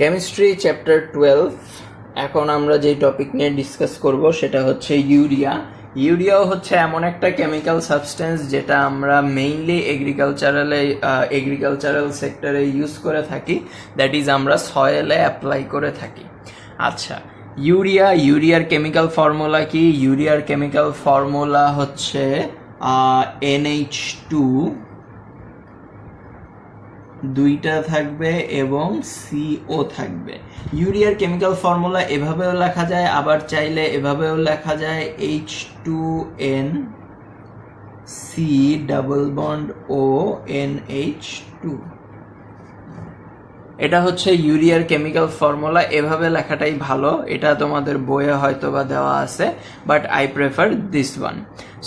Chemistry chapter 12 এখন আমরা যে টপিক নিয়ে ডিসকাস করব সেটা হচ্ছে ইউরিয়া। ইউরিয়াও হচ্ছে এমন একটা কেমিক্যাল সাবস্টেন্স যেটা আমরা মেইনলি এগ্রিকালচারাল সেক্টরে ইউজ করে থাকি, দ্যাট ইজ আমরা সয়েলে অ্যাপ্লাই করে থাকি। আচ্ছা, ইউরিয়ার কেমিক্যাল ফর্মুলা কি? ইউরিয়ার কেমিক্যাল ফর্মুলা হচ্ছে NH2 দুইটা থাকবে এবং CO থাকবে। ইউরিয়ার কেমিক্যাল ফর্মুলা এভাবেও লেখা যায়, আবার চাইলে এভাবেও লেখা যায় H2N C double bond O NH2। এটা হচ্ছে ইউরিয়ার কেমিক্যাল ফর্মুলা। এভাবে লেখাটাই ভালো, এটা তোমাদের বইয়ে হয়তো বা দেওয়া আছে, but I prefer this one.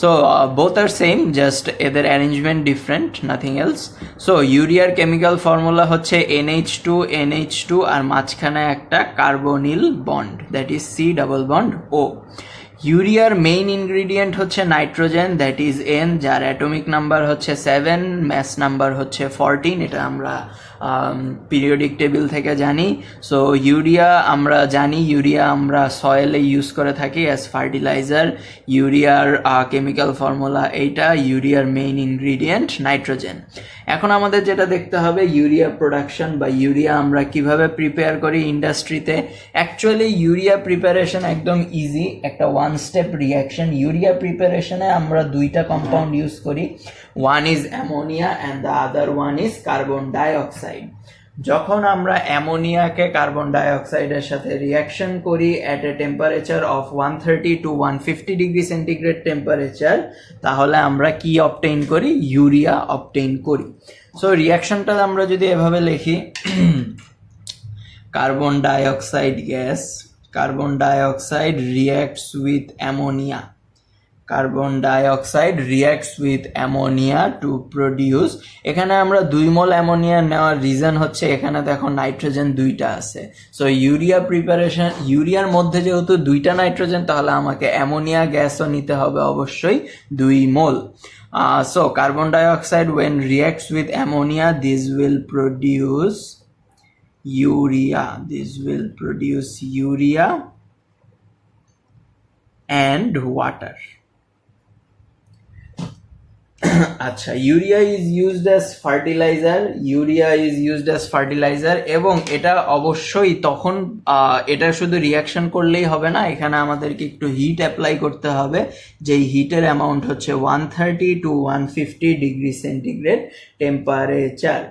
So both আর সেম, জাস্ট এদের arrangement different, nothing else. So ইউরিয়ার কেমিক্যাল ফর্মুলা হচ্ছে NH2 আর মাঝখানে একটা carbonyl bond, that is C double bond O। ইউরিয়ার মেইন ইনগ্রিডিয়েন্ট হচ্ছে নাইট্রোজেন, দ্যাট ইজ N, যার অ্যাটমিক নাম্বার হচ্ছে 7, ম্যাস নাম্বার হচ্ছে 14। এটা আমরা পিরিয়ডিক টেবিল থেকে জানি। সো আমরা জানি ইউরিয়া আমরা সয়েলে ইউজ করে থাকি অ্যাজ ফার্টিলাইজার। ইউরিয়ার কেমিক্যাল ফর্মুলা এইটা। ইউরিয়ার মেইন ইনগ্রিডিয়েন্ট নাইট্রোজেন। এখন আমাদের যেটা দেখতে হবে ইউরিয়া প্রোডাকশন বা ইউরিয়া আমরা কিভাবে প্রিপেয়ার করি ইন্ডাস্ট্রিতে। অ্যাকচুয়ালি ইউরিয়া প্রিপারেশন একদম ইজি, একটা ওয়ান স্টেপ রিয়াকশন। ইউরিয়া প্রিপারেশনে আমরা দুইটা কম্পাউন্ড ইউজ করি, one is ammonia and the other one is carbon dioxide. যখন আমরা অ্যামোনিয়াকে কার্বন ডাইঅক্সাইডের সাথে রিয়াকশন করি at a temperature of 130 to 150 degree centigrade temperature, তাহলে আমরা কি অবটেইন করি? ইউরিয়া অবটেইন করি। সো রিয়াকশনটা আমরা যদি এভাবে লিখি, carbon dioxide gas, carbon dioxide reacts with ammonia, carbon dioxide reacts with ammonia to produce. এখানে আমরা 2 মোল অ্যামোনিয়া নেওয়ার রিজন হচ্ছে এখানে দেখো নাইট্রোজেন দুইটা আছে। সো ইউরিয়া প্রিপারেশন, ইউরিয়ার মধ্যে যেহেতু দুইটা নাইট্রোজেন, তাহলে আমাকে অ্যামোনিয়া গ্যাসও নিতে হবে অবশ্যই 2 mole. So carbon dioxide when reacts with ammonia, this will produce urea and water. আচ্ছা, urea is used as fertiliser, এবং এটা অবশ্যই তখন এটা শুধু রিয়াকশন করলেই হবে না, এখানে আমাদেরকে একটু হিট অ্যাপ্লাই করতে হবে, যেই হিটের অ্যামাউন্ট হচ্ছে 130 to 150 ডিগ্রি সেন্টিগ্রেড টেম্পারেচার।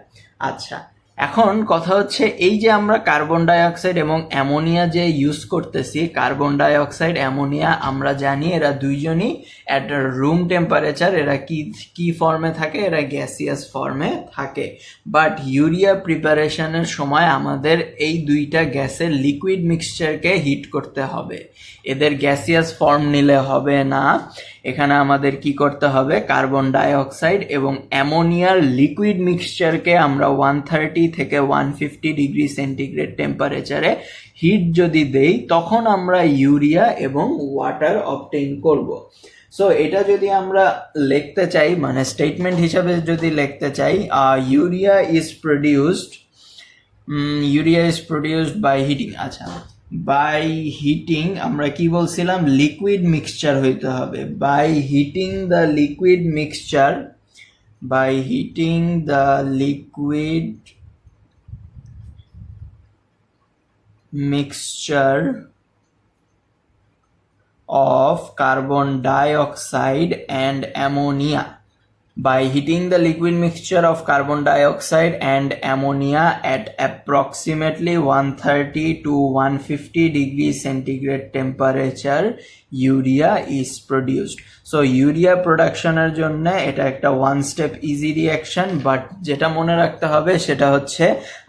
আচ্ছা, এখন কথা হচ্ছে এই যে আমরা কার্বন ডাইঅক্সাইড এবং অ্যামোনিয়া যে ইউজ করতেছি, কার্বন ডাইঅক্সাইড অ্যামোনিয়া আমরা জানি এরা দুইজনই অ্যাট রুম টেম্পারেচার এরা কি ফর্মে থাকে? এরা গ্যাসিয়াস ফর্মে থাকে। বাট ইউরিয়া প্রিপারেশনের সময় আমাদের এই দুইটা গ্যাসের লিকুইড মিক্সচারকে হিট করতে হবে, এদের গ্যাসিয়াস ফর্ম নিলে হবে না। এখানে আমাদের কি করতে হবে? কার্বন ডাইঅক্সাইড এবং অ্যামোনিয়ার লিকুইড মিক্সচারকে আমরা 130 থেকে 150 ডিগ্রি সেন্টিগ্রেড টেম্পারেচারে হিট যদি দেই, তখন আমরা ইউরিয়া এবং ওয়াটার অবটেইন করব। সো এটা যদি আমরা লিখতে চাই, মানে স্টেটমেন্ট হিসাবে যদি লিখতে চাই, urea is produced by heating. আচ্ছা, বাই হিটিং আমরা কি বলছিলাম? লিকুইড মিক্সচার হইতে হবে। By heating the liquid mixture of carbon dioxide and ammonia. By heating the liquid mixture of carbon dioxide and ammonia at approximately 130 to 150 degree centigrade temperature, urea is produced. So urea প্রোডাকশনের জন্য এটা একটা one step easy reaction, but যেটা মনে রাখতে হবে সেটা হচ্ছে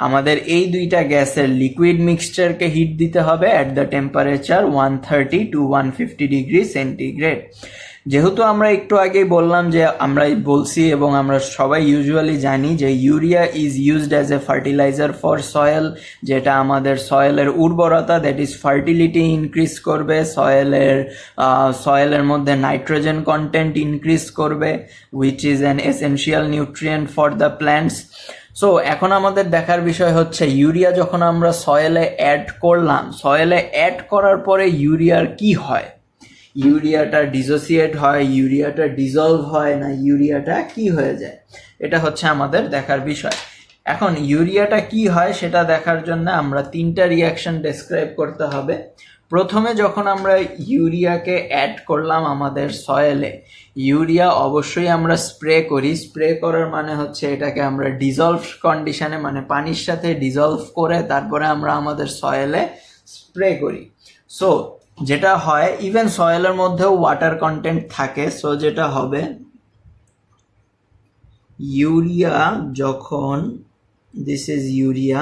আমাদের এই দুইটা গ্যাসের লিকুইড মিক্সচারকে হিট দিতে হবে at the temperature 130 to 150 degree centigrade. যেহেতু আমরা একটু আগেই বললাম যে আমরা বলছি এবং আমরা সবাই ইউজুয়ালি জানি যে urea is used as a fertiliser for soil, যেটা আমাদের সয়েলের উর্বরতা, দ্যাট ইজ ফার্টিলিটি ইনক্রিজ করবে, সয়েলের মধ্যে নাইট্রোজেন কন্টেন্ট ইনক্রিজ করবে, which is an essential nutrient for the plants. So এখন আমাদের দেখার বিষয় হচ্ছে ইউরিয়া যখন আমরা সয়েলে অ্যাড করলাম, সয়েলে অ্যাড করার পরে ইউরিয়ার কি হয়, ইউরিয়াটা ডিসোসিয়েট হয়, ইউরিয়াটা ডিজলভ হয়, না ইউরিয়াটা কি হয়ে যায়, এটা হচ্ছে আমাদের দেখার বিষয়। এখন ইউরিয়াটা কি হয় সেটা দেখার জন্য আমরা 3টা রিয়াকশন ডেসক্রাইব করতে হবে। প্রথমে যখন আমরা ইউরিয়াকে অ্যাড করলাম আমাদের সয়েলে, ইউরিয়া অবশ্যই আমরা স্প্রে করি। স্প্রে করার মানে হচ্ছে এটাকে আমরা ডিজলভ কন্ডিশনে, মানে পানির সাথে ডিজলভ করে তারপরে আমরা আমাদের সয়েলে স্প্রে করি। সো যেটা হয়, ইভেন সয়েলের মধ্যেও ওয়াটার কন্টেন্ট থাকে। সো যেটা হবে, ইউরিয়া যখন, দিস ইজ ইউরিয়া,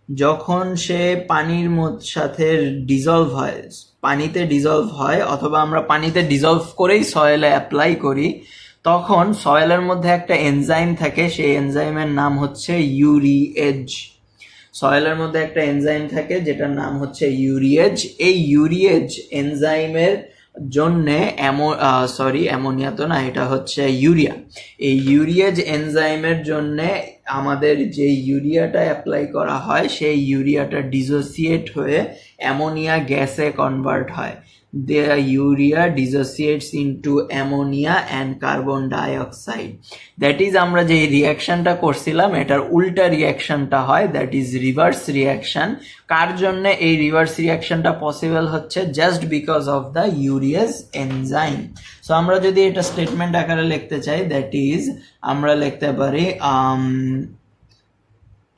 যখন সে পানির সাথে ডিজলভ হয়, পানিতে ডিজলভ হয়, অথবা আমরা পানিতে ডিজলভ করেই সয়েলে অ্যাপ্লাই করি, তখন সয়েলের মধ্যে একটা এনজাইম থাকে, সেই এনজাইমের নাম হচ্ছে ইউরিয়েজ। সয়েলের মধ্যে একটা এনজাইম থাকে যেটার নাম হচ্ছে ইউরিয়েজ। এই ইউরিয়েজ এনজাইমের জন্যে অ্যামোনিয়া তো না, এটা হচ্ছে ইউরিয়া। এই ইউরিয়েজ এনজাইমের জন্যে আমাদের যে ইউরিয়াটা অ্যাপ্লাই করা হয় সেই ইউরিয়াটা ডিসোসিয়েট হয়ে অ্যামোনিয়া গ্যাসে কনভার্ট হয়। The urea dissociates into ammonia and carbon dioxide. That is আমরা যে রিয়াকশনটা করছিলাম এটার উল্টা রিয়াকশনটা হয়, দ্যাট ইজ রিভার্স রিয়াকশন। কার জন্য এই রিভার্স রিয়াকশনটা পসিবল হচ্ছে? Just because of the urease enzyme. So আমরা যদি এটা স্টেটমেন্ট আকারে লিখতে চাই, দ্যাট ইজ আমরা লিখতে পারি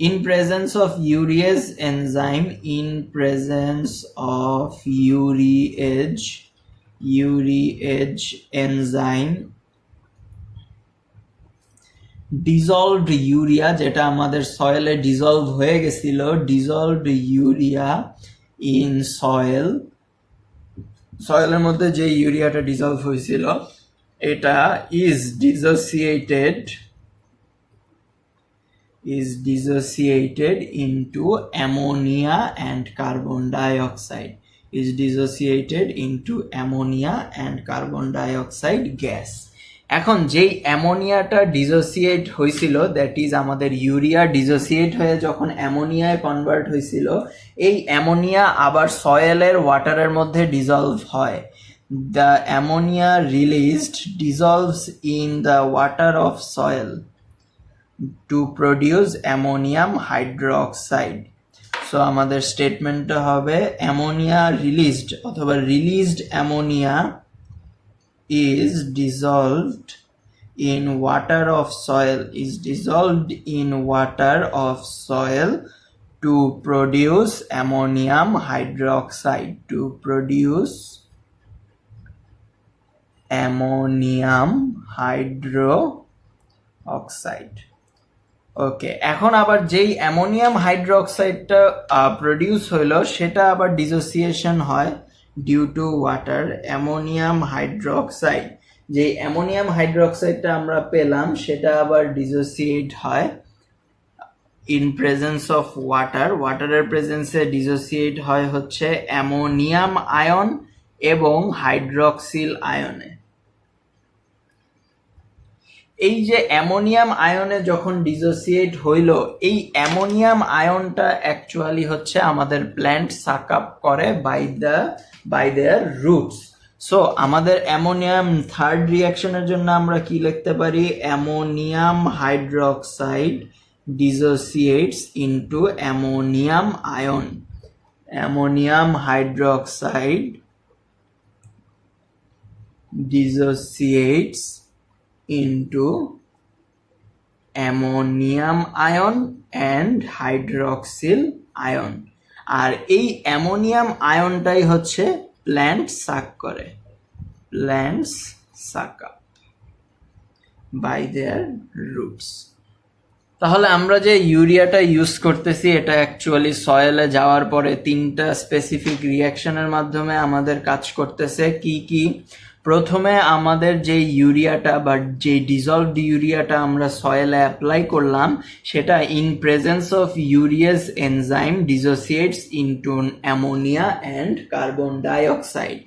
in presence of urease enzyme, in presence of urease enzyme, dissolved urea, যেটা আমাদের সয়েলে ডিজলভ হয়ে গেছিল, dissolved urea in soil, সয়েলের মধ্যে যে ইউরিয়াটা ডিজলভ হয়েছিল এটা is dissociated into ammonia and carbon dioxide, is dissociated into ammonia and carbon dioxide gas. এখন যেই অ্যামোনিয়াটা ডিসোসিয়েট হয়েছিল, দ্যাট ইজ আমাদের ইউরিয়া ডিসোসিয়েট হয়ে যখন অ্যামোনিয়ায় কনভার্ট হয়েছিল, এই অ্যামোনিয়া আবার সয়েলের ওয়াটারের মধ্যে ডিজলভ হয়। The ammonia released dissolves in the water of soil to produce ammonium hydroxide. So আমাদের স্টেটমেন্টটা হবে অ্যামোনিয়া রিলিজড অথবা released ammonia is dissolved in water of soil to produce ammonium hydroxide, ওকে। এখন আবার যেই অ্যামোনিয়াম হাইড্রোক্সাইডটা প্রডিউস হইলো সেটা আবার ডিসোসিয়েশন হয় due to water. Ammonium hydroxide, যেই অ্যামোনিয়াম হাইড্রোক্সাইডটা আমরা পেলাম সেটা আবার ডিসোসিয়েট হয় ইন প্রেজেন্স অফ ওয়াটার। ওয়াটারের প্রেজেন্সে ডিসোসিয়েট হয় হচ্ছে অ্যামোনিয়াম আয়ন এবং হাইড্রক্সিল আয়নে। এই যে অ্যামোনিয়াম আয়নে যখন ডিসোসিয়েট হইল, এই অ্যামোনিয়াম আয়নটা অ্যাকচুয়ালি হচ্ছে আমাদের প্ল্যান্ট সাক আপ করে বাই দেয়ার রুটস। সো আমাদের অ্যামোনিয়াম থার্ড রিয়াকশনের জন্য আমরা কি লিখতে পারি? Ammonium hydroxide dissociates into ammonium ion. Ammonium hydroxide dissociates into ammonium ion and hydroxyl ion। আর এই অ্যামোনিয়াম আয়নটাই হচ্ছে প্ল্যান্ট সাক করে, plants suck up by their roots. তাহলে আমরা যে ইউরিয়াটা ইউজ করতেছি এটা অ্যাকচুয়ালি সয়েলে যাওয়ার পরে 3টা স্পেসিফিক রিয়াকশনের মাধ্যমে আমাদের কাজ করতেছে। কি কি? প্রথমে আমাদের যে ইউরিয়াটা বা যে ডিজলভড ইউরিয়াটা আমরা সয়েলে অ্যাপ্লাই করলাম সেটা in presence of urease enzyme dissociates into ammonia and carbon dioxide.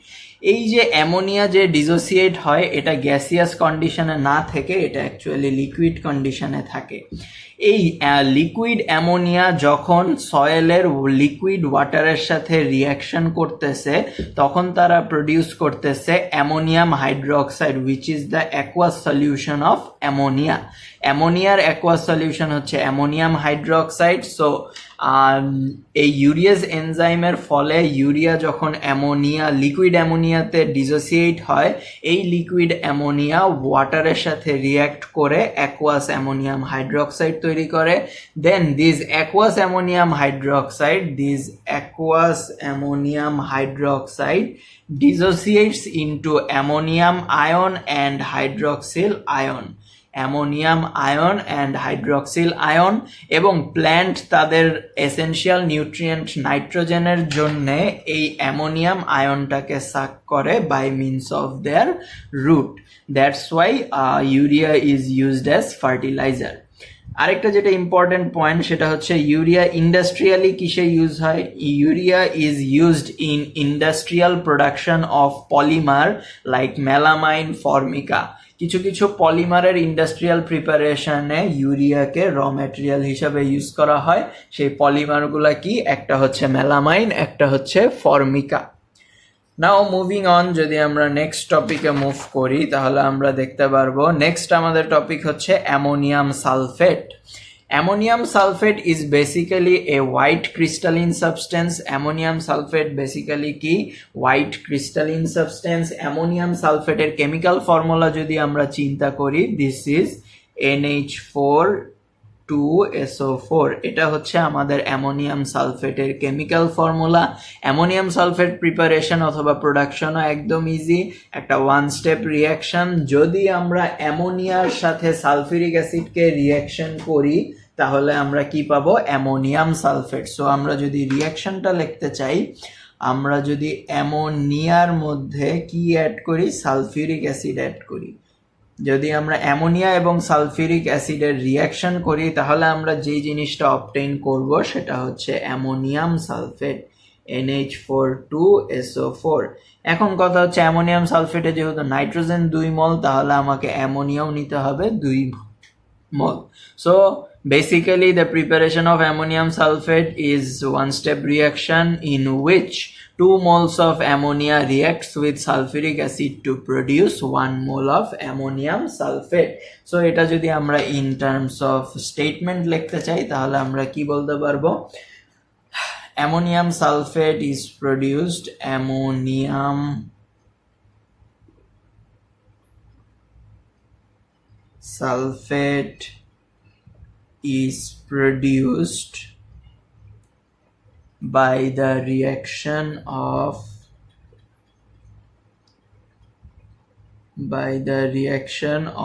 এই যে অ্যামোনিয়া যে ডিসোসিয়েট হয় এটা গ্যাসিয়াস কন্ডিশনে না থেকে এটা অ্যাকচুয়ালি লিকুইড কন্ডিশনে থাকে। এই লিকুইড অ্যামোনিয়া যখন সয়েলের লিকুইড ওয়াটারের সাথে রিয়াকশন করতেছে তখন তারা প্রডিউস করতেছে ammonium hydroxide which is the aqueous solution of ammonia. অ্যামোনিয়ার অ্যাকুয়াস সলিউশন হচ্ছে অ্যামোনিয়াম হাইড্রোক্সাইড। সো এই ইউরিয়াস এনজাইমের ফলে ইউরিয়া যখন অ্যামোনিয়া লিকুইড অ্যামোনিয়াতে ডিসোসিয়েট হয়, এই লিকুইড অ্যামোনিয়া ওয়াটারের সাথে রিয়্যাক্ট করে অ্যাকুয়াস অ্যামোনিয়াম হাইড্রোক্সাইড তৈরি করে। Then this aqueous ammonium hydroxide dissociates into ammonium ion and hydroxyl ion, এবং প্ল্যান্ট তাদের এসেনশিয়াল নিউট্রিয়েন্ট নাইট্রোজেনের জন্য এই অ্যামোনিয়াম আয়নটাকে সাক করে by means of their root. That's why urea is used as fertiliser. আরেকটা যেটা ইম্পর্টেন্ট পয়েন্ট সেটা হচ্ছে ইউরিয়া ইন্ডাস্ট্রিয়ালি কিসে ইউজ হয়? Urea is used in industrial production of polymer like melamine, formica. কিছু কিছু পলিমারের ইন্ডাস্ট্রিয়াল প্রিপারেশনে ইউরিয়াকে র ম্যাটেরিয়াল হিসাবে ইউজ করা হয়। সেই পলিমারগুলা কি? একটা হচ্ছে মেলামাইন, একটা হচ্ছে ফর্মিকা। নাও মুভিং অন, যদি আমরা নেক্সট টপিকে মুভ করি তাহলে আমরা দেখতে পারবো নেক্সট আমাদের টপিক হচ্ছে ammonium sulphate. Ammonium sulfate is basically a white crystalline substance. Ammonium sulfate basically কি? white crystalline substance. Ammonium sulfate এর chemical formula যদি আমরা চিন্তা করি, this is NH4 এটা হচ্ছে আমাদের অ্যামোনিয়াম সালফেটের chemical formula. Ammonium sulphate preparation অথবা প্রোডাকশনও একদম ইজি, একটা ওয়ান স্টেপ রিয়াকশন। যদি আমরা অ্যামোনিয়ার সাথে সালফিউরিক অ্যাসিডকে রিয়াকশন করি তাহলে আমরা কি পাবো? Ammonium sulphate. সো আমরা যদি রিয়াকশনটা লিখতে চাই, আমরা যদি অ্যামোনিয়ার মধ্যে কি অ্যাড করি? সালফিউরিক অ্যাসিড অ্যাড করি। যদি আমরা অ্যামোনিয়া এবং সালফিউরিক অ্যাসিডের রিয়াকশন করি তাহলে আমরা যেই জিনিসটা অবটেইন করব সেটা হচ্ছে অ্যামোনিয়াম সালফেট, NH4 এখন কথা হচ্ছে অ্যামোনিয়াম সালফেটে যেহেতু নাইট্রোজেন 2 মল, তাহলে আমাকে অ্যামোনিয়াও নিতে হবে 2 mol. So basically the preparation of ammonium sulfate is one step reaction in which 2 moles of ammonia reacts with sulfuric acid to produce 1 mole of ammonium sulfate. So এটা যদি আমরা in terms of statement লিখতে চাই তাহলে আমরা কি বলতে পারবো? Ammonium sulfate is produced, ammonium sulfate is produced by the reaction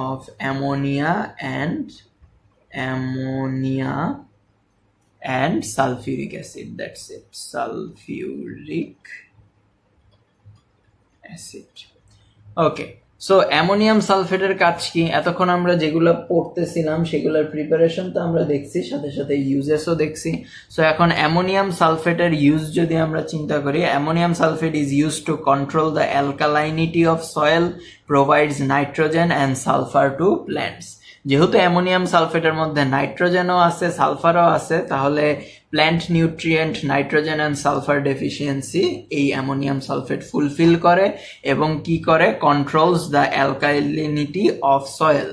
of ammonia and sulfuric acid. That's it, sulfuric acid. Okay, so ammonium সালফেটের কাজ কি? এতক্ষণ আমরা যেগুলো পড়তেছিলাম সেগুলোর প্রিপারেশন তো আমরা দেখছি, সাথে সাথে ইউজেসও দেখছি। সো এখন অ্যামোনিয়াম সালফেটের ইউজ যদি আমরা চিন্তা করি, ammonium sulphate is use to control the alkalinity of soil, provides nitrogen and sulphur to plants. যেহেতু অ্যামোনিয়াম সালফেটের মধ্যে নাইট্রোজেনও আছে, সালফারও আছে, তাহলে plant nutrient nitrogen and sulphur deficiency এই অ্যামোনিয়াম সালফেট ফুলফিল করে এবং কি করে? Controls the alkalinity of soil.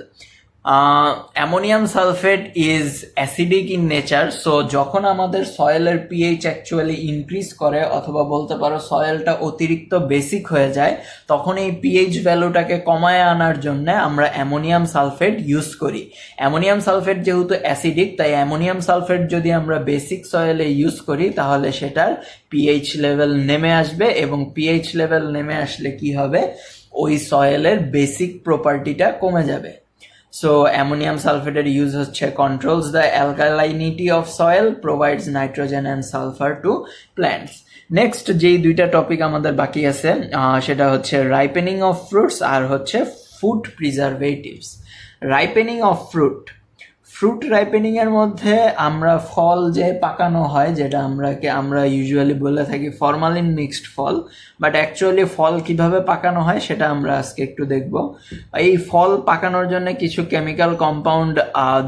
Ammonium sulphate is acidic in nature. So যখন আমাদের সয়েলের পিএইচ অ্যাকচুয়ালি ইনক্রিজ করে অথবা বলতে পারো সয়েলটা অতিরিক্ত বেসিক হয়ে যায়, তখন এই পিএইচ ভ্যালুটাকে কমায় আনার জন্য আমরা অ্যামোনিয়াম সালফেট ইউজ করি। অ্যামোনিয়াম সালফেট যেহেতু অ্যাসিডিক, তাই অ্যামোনিয়াম সালফেট যদি আমরা বেসিক সয়েলে ইউজ করি তাহলে সেটার পিএইচ লেভেল নেমে আসবে, এবং পিএইচ লেভেল নেমে আসলে কি হবে? ওই সয়েলের বেসিক প্রপার্টিটা কমে যাবে। So ammonium sulfate এর ইউজ হচ্ছে controls the alkalinity of soil, provides nitrogen and sulfur to plants. Next যেই দুইটা টপিক আমাদের বাকি আছে সেটা হচ্ছে রাইপেনিং অফ ফ্রুটস আর হচ্ছে food preservatives. Ripening of fruit ripening এর মধ্যে আমরা ফল যে পাকানো হয়, যেটা আমরা ইউজুয়ালি বলে থাকি ফরমালিন মিক্সড ফল, বাট অ্যাকচুয়ালি ফল কিভাবে পাকানো হয় সেটা আমরা আজকে একটু দেখব। এই ফল পাকানোর জন্য কিছু কেমিক্যাল কম্পাউন্ড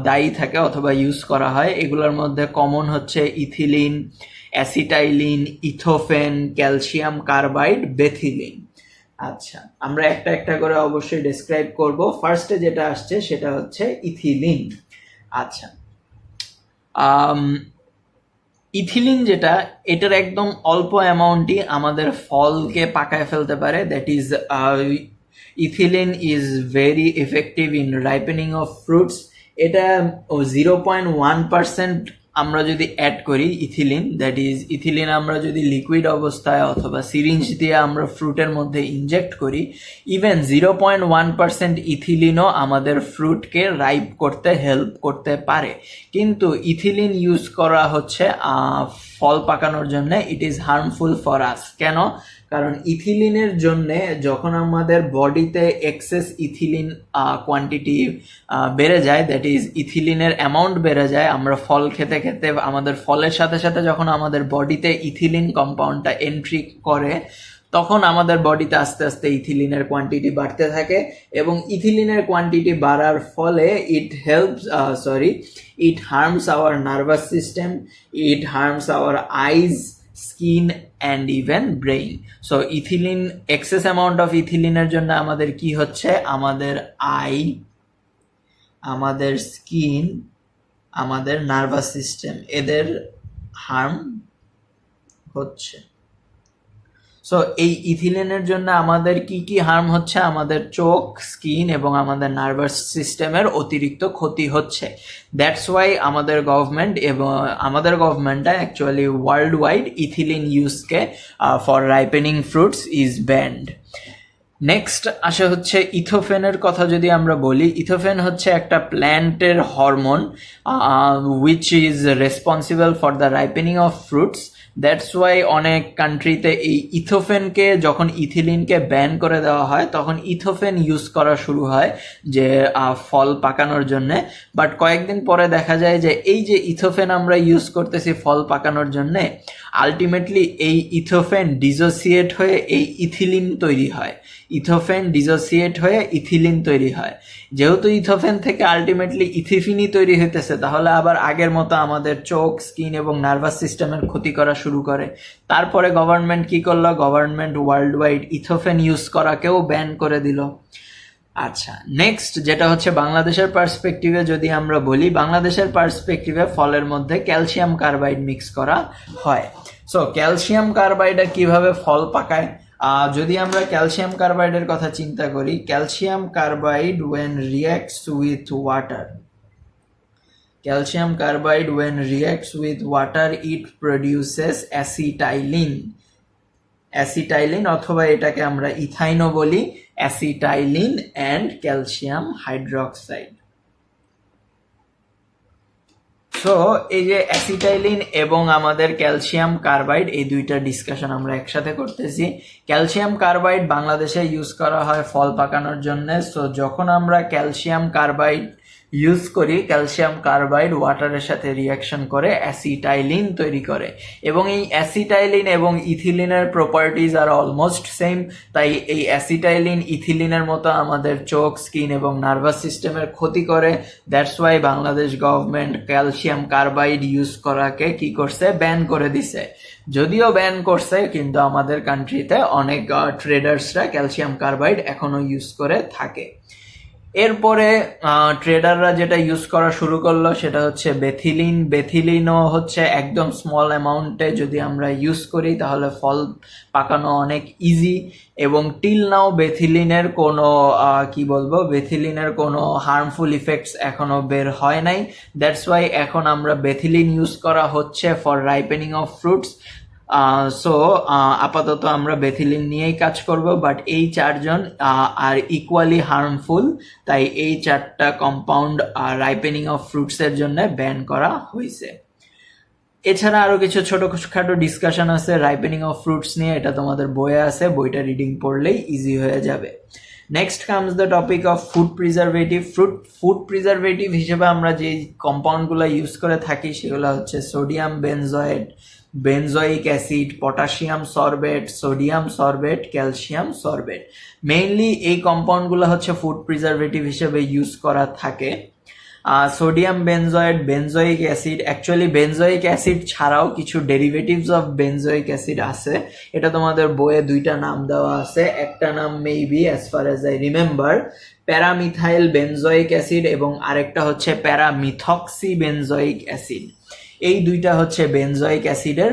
দায়ী থাকে অথবা ইউজ করা হয়। এগুলোর মধ্যে কমন হচ্ছে ইথিলিন, অ্যাসিটাইলিন, ইথোফেন, ক্যালসিয়াম কার্বাইড, বেথিলিন। আচ্ছা, আমরা একটা একটা করে অবশ্যই ডেসক্রাইব করব। ফার্স্টে যেটা আসছে সেটা হচ্ছে ইথিলিন। আচ্ছা, ইথিলিন যেটা, এটার একদম অল্প অ্যামাউন্টই আমাদের ফলকে পাকায় ফেলতে পারে। That is ethylene is very effective in ripening of fruits. এটা 0.1% আমরা যদি অ্যাড করি ইথিলিন, দ্যাট ইজ ইথিলিন আমরা যদি লিকুইড অবস্থায় অথবা সিরিঞ্জ দিয়ে আমরা ফ্রুটের মধ্যে ইনজেক্ট করি, ইভেন 0.1% ইথিলিনও আমাদের ফ্রুটকে রাইপ করতে হেল্প করতে পারে। কিন্তু ইথিলিন ইউজ করা হচ্ছে ফল পাকানোর জন্য, ইট ইজ হার্মফুল ফর আস। কেন? কারণ ইথিলিনের জন্য যখন আমাদের বডিতে এক্সেস ইথিলিন কোয়ান্টিটি বেড়ে যায়, দ্যাট ইজ ইথিলিনের অ্যামাউন্ট বেড়ে যায়, আমরা ফল খেতে খেতে আমাদের ফলের সাথে সাথে যখন আমাদের বডিতে ইথিলিন কম্পাউন্ডটা এন্ট্রি করে, তখন আমাদের বডিতে আস্তে আস্তে ইথিলিনের কোয়ান্টিটি বাড়তে থাকে, এবং ইথিলিনের কোয়ান্টিটি বাড়ার ফলে it harms our nervous system, it harms our eyes, skin and even brain. So ethylene, excess amount of ইথিলিনের জন্য আমাদের কি হচ্ছে, আমাদের আই, আমাদের স্কিন, আমাদের নার্ভাস সিস্টেম, এদের হার্ম হচ্ছে। সো এই ইথিলিনের জন্য আমাদের কি কি হার্ম হচ্ছে, আমাদের চোখ, স্কিন এবং আমাদের নার্ভাস সিস্টেমের অতিরিক্ত ক্ষতি হচ্ছে। দ্যাটস ওয়াই আমাদের গভর্নমেন্টটা অ্যাকচুয়ালি ওয়ার্ল্ড ওয়াইড ইথিলিন ইউজকে for ripening fruits is banned. Next আসে হচ্ছে ইথোফেনের কথা। যদি আমরা বলি, ইথোফেন হচ্ছে একটা প্ল্যান্টের hormone which is responsible for the ripening of fruits. That's why অনেক কান্ট্রিতে এই ইথোফেনকে, যখন ইথিলিনকে ব্যান করে দেওয়া হয়, তখন ইথোফেন ইউজ করা শুরু হয় যে ফল পাকানোর জন্যে। বাট কয়েকদিন পরে দেখা যায় যে এই যে ইথোফেন আমরা ইউজ করতেছি ফল পাকানোর জন্যে, আলটিমেটলি এই ইথোফেন ডিসোসিয়েট হয়ে এই ইথিলিন তৈরি হয়। ইথোফেন ডিসোসিয়েট হয়ে ইথিলিন তৈরি হয়। যেহেতু ইথোফেন থেকে আলটিমেটলি ইথিফিনই তৈরি হইতেছে, তাহলে আবার আগের মতো আমাদের চোখ, স্কিন এবং নার্ভাস সিস্টেমের ক্ষতি করা শুরু করে। তারপরে গভর্নমেন্ট কি করলো? Government world wide ethephon use করাকেও ব্যান করে দিল। আচ্ছা, নেক্সট যেটা হচ্ছে বাংলাদেশের পার্সপেক্টিভে যদি আমরা বলি, বাংলাদেশের পার্সপেক্টিভে ফলের মধ্যে ক্যালসিয়াম কার্বাইড মিক্স করা হয়। সো ক্যালসিয়াম কার্বাইড কিভাবে ফল পাকায়? যদি আমরা ক্যালসিয়াম কার্বাইডের কথা চিন্তা করি, calcium carbide when reacts with water it produces অ্যাসিটাইলিন, অথবা এটাকে আমরা ইথাইনও বলি, অ্যাসিটাইলিন অ্যান্ড ক্যালসিয়াম হাইড্রোক্সাইড। সো এই যে অ্যাসিটাইলিন এবং আমাদের ক্যালসিয়াম কার্বাইড, এই দুইটা ডিসকাশন আমরা একসাথে করতেছি। ক্যালসিয়াম কার্বাইড বাংলাদেশে ইউজ করা হয় ফল পাকানোর জন্য। সো যখন আমরা ক্যালসিয়াম কার্বাইড ইউজ করি, ক্যালসিয়াম কার্বাইড ওয়াটারের সাথে রিয়াকশন করে অ্যাসিটাইলিন তৈরি করে, এবং এই অ্যাসিটাইলিন এবং ইথিলিনের প্রপার্টিজ আর অলমোস্ট সেম। তাই এই অ্যাসিটাইলিন ইথিলিনের মতো আমাদের চোখ, স্কিন এবং নার্ভাস সিস্টেমের ক্ষতি করে। That's why Bangladesh government calcium carbide use করাকে কি করছে? ব্যান করে দিছে। যদিও ব্যান করছে, কিন্তু আমাদের কান্ট্রিতে অনেক ট্রেডার্সরা ক্যালসিয়াম কার্বাইড এখনো ইউজ করে থাকে। এরপরে ট্রেডাররা যেটা ইউজ করা শুরু করলো সেটা হচ্ছে বেথিলিন। বেথিলিনও হচ্ছে একদম স্মল অ্যামাউন্টে যদি আমরা ইউজ করি তাহলে ফল পাকানো অনেক ইজি, এবং টিল নাও বেথিলিনের কোনো হার্মফুল ইফেক্টস এখনো বের হয় নাই। দ্যাটস ওয়াই এখন আমরা বেথিলিন ইউজ করা হচ্ছে for ripening of fruits. So আপাতত আমরা বেথিলিন নিয়েই কাজ করব, বাট এই চারজন আর ইকুয়ালি হার্মফুল, তাই এই চারটা কম্পাউন্ড রাইপেনিং অফ ফ্রুটসের জন্য ব্যান করা হয়েছে। এছাড়া আরো কিছু ছোটখাটো ডিসকাশন আছে রাইপেনিং অফ ফ্রুটস নিয়ে, এটা তোমাদের বইয়ে আছে, বইটা রিডিং পড়লেই ইজি হয়ে যাবে। Next comes the topic of food preservative. Food preservative হিসেবে আমরা যে কম্পাউন্ডগুলো ইউজ করে থাকি সেগুলো হচ্ছে sodium benzoate, benzoic acid, potassium sorbate, sodium sorbate, calcium sorbate. Mainly এই কম্পাউন্ডগুলো হচ্ছে ফুড প্রিজারভেটিভ হিসেবে ইউজ করা থাকে। Sodium benzoate, benzoic acid, actually benzoic acid ছাড়াও কিছু ডেরিভেটিভস অফ বেনজয়িক অ্যাসিড আছে, এটা তোমাদের বইয়ে দুইটা নাম দেওয়া আছে। একটা নাম maybe as far as I remember paramethyl benzoic acid এবং আরেকটা হচ্ছে প্যারামিথক্সি বেনজয়িক অ্যাসিড। এই দুইটা হচ্ছে বেনজয়িক অ্যাসিডের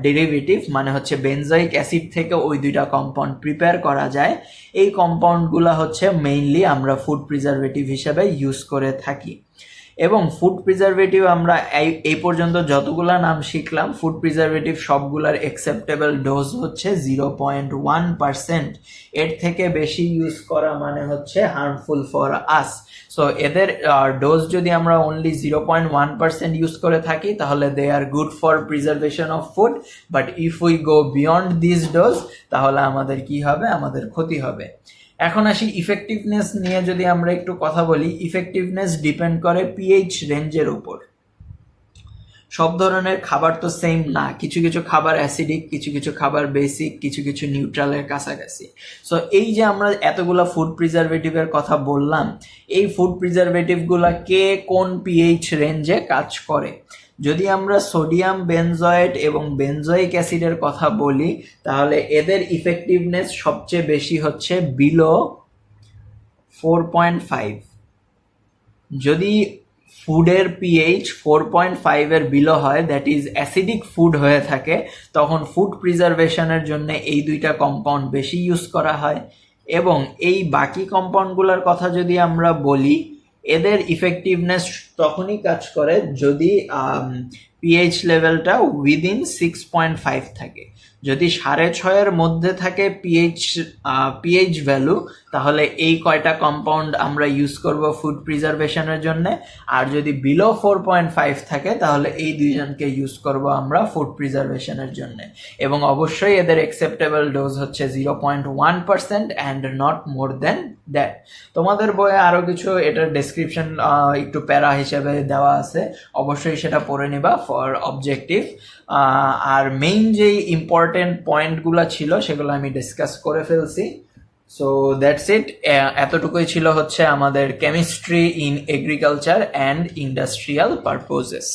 ডেরিভেটিভ, মানে হচ্ছে বেনজয়িক অ্যাসিড থেকে ওই দুইটা কম্পাউন্ড প্রিপেয়ার করা যায়। এই কম্পাউন্ডগুলো হচ্ছে মেইনলি আমরা ফুড প্রিজারভেটিভ হিসেবে ইউজ করে থাকি। এবং ফুড প্রিজারভেটিভ আমরা এই পর্যন্ত যতগুলা নাম শিখলাম, ফুড প্রিজারভেটিভ সবগুলার অ্যাকসেপ্টেবল ডোজ হচ্ছে 0.1%। এর থেকে বেশি ইউজ করা মানে হচ্ছে হার্মফুল ফর আস। সো এদের ডোজ যদি আমরা অনলি 0.1% ইউজ করে থাকি তাহলে they are good for preservation of food, but if we go beyond this dose তাহলে আমাদের কি হবে, আমাদের ক্ষতি হবে। এখন আসি ইফেক্টিভনেস নিয়ে যদি আমরা একটু কথা বলি। ইফেক্টিভনেস ডিপেন্ড করে পিএইচ রেঞ্জের উপর। সব ধরনের খাবার তো সেম না, কিছু কিছু খাবার অ্যাসিডিক, কিছু কিছু খাবার বেসিক, কিছু কিছু নিউট্রালের কাছাকাছি। সো এই যে আমরা এতগুলা ফুড প্রিজারভেটিভের কথা বললাম, এই ফুড প্রিজারভেটিভগুলা কে কোন পিএইচ রেঞ্জে কাজ করে। যদি আমরা সোডিয়াম বেনজয়েট এবং বেনজয়িক অ্যাসিডের কথা বলি তাহলে এদের ইফেক্টিভনেস সবচেয়ে বেশি হচ্ছে বিলো 4.5। যদি ফুডের পিএইচ 4.5 এর বিলো হয়, দ্যাট ইজ অ্যাসিডিক ফুড হয়ে থাকে, তখন ফুড প্রিজারভেশনের জন্য এই দুইটা কম্পাউন্ড বেশি ইউজ করা হয়। এবং এই বাকি কম্পাউন্ডগুলোর কথা যদি আমরা বলি, এদের ইফেক্টিভনেস তখনই কাজ করে যদি পিএইচ লেভেলটা উইদিন 6.5 থাকে। যদি 6.5-এর মধ্যে থাকে পিএইচ ভ্যালু, তাহলে এই কয়টা কম্পাউন্ড আমরা ইউজ করব ফুড প্রিজারভেশনের জন্য। আর যদি বিলো 4.5 থাকে তাহলে এই দুইজনকে ইউজ করব আমরা ফুড প্রিজারভেশনের জন্য। এবং অবশ্যই এদের অ্যাকসেপ্টেবল ডোজ হচ্ছে 0.1% and not more than that. তোমাদের বইয়ে আরও কিছু এটার ডেসক্রিপশন একটু প্যারা হিসেবে দেওয়া আছে, অবশ্যই সেটা পড়ে নিবা ফর অবজেক্টিভ। আর মেইন যেই ইম্পর্টেন্ট পয়েন্টগুলো ছিল সেগুলো আমি ডিসকাস করে ফেলছি। So that's it. এতটুকুই ছিল হচ্ছে আমাদের chemistry in agriculture and industrial purposes.